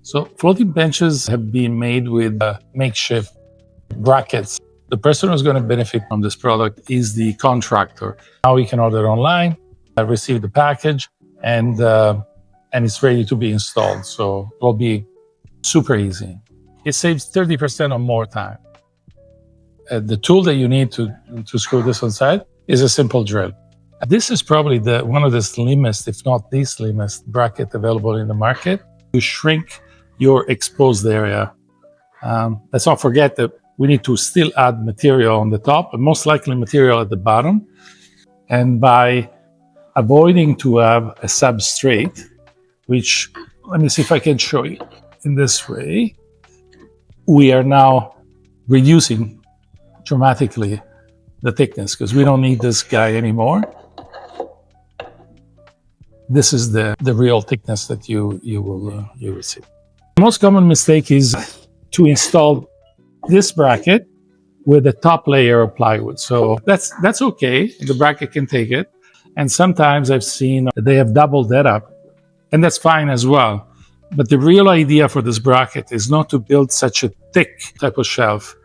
So floating benches have been made with makeshift brackets. The person who's going to benefit from this product is the contractor. Now we can order online, receive the package, and it's ready to be installed. So it will be super easy. It saves 30% or more time. The tool that you need to screw this on side is a simple drill. This is probably one of the slimmest, if not the slimmest, bracket available in the market. You shrink your exposed area. Let's not forget that we need to still add material on the top, but most likely material at the bottom. And by avoiding to have a substrate, which, let me see if I can show you in this way, we are now reducing dramatically the thickness because we don't need this guy anymore. This is the real thickness that you will see. The most common mistake is to install this bracket with a top layer of plywood. So that's okay. The bracket can take it. And sometimes I've seen they have doubled that up, and that's fine as well. But the real idea for this bracket is not to build such a thick type of shelf.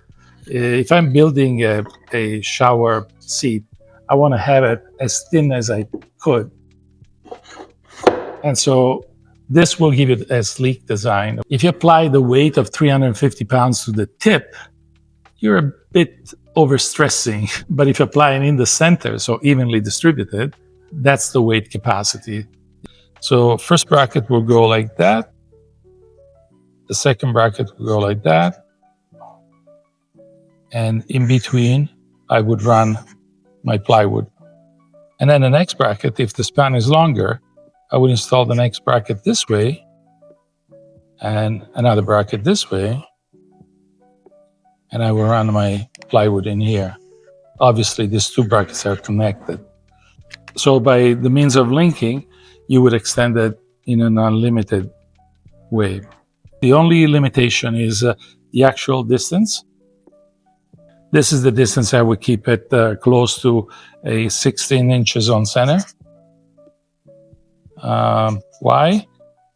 If I'm building a shower seat, I want to have it as thin as I could. And so this will give it a sleek design. If you apply the weight of 350 pounds to the tip, you're a bit overstressing. But if you apply it in the center, so evenly distributed, that's the weight capacity. So first bracket will go like that. The second bracket will go like that. And in between, I would run my plywood. And then the next bracket, if the span is longer, I would install the next bracket this way and another bracket this way. And I will run my plywood in here. Obviously, these two brackets are connected. So by the means of linking, you would extend it in an unlimited way. The only limitation is the actual distance. This is the distance I would keep it close to a 16 inches on center. Why?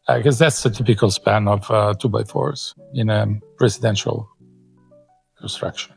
Because that's the typical span of 2x4s in a residential construction.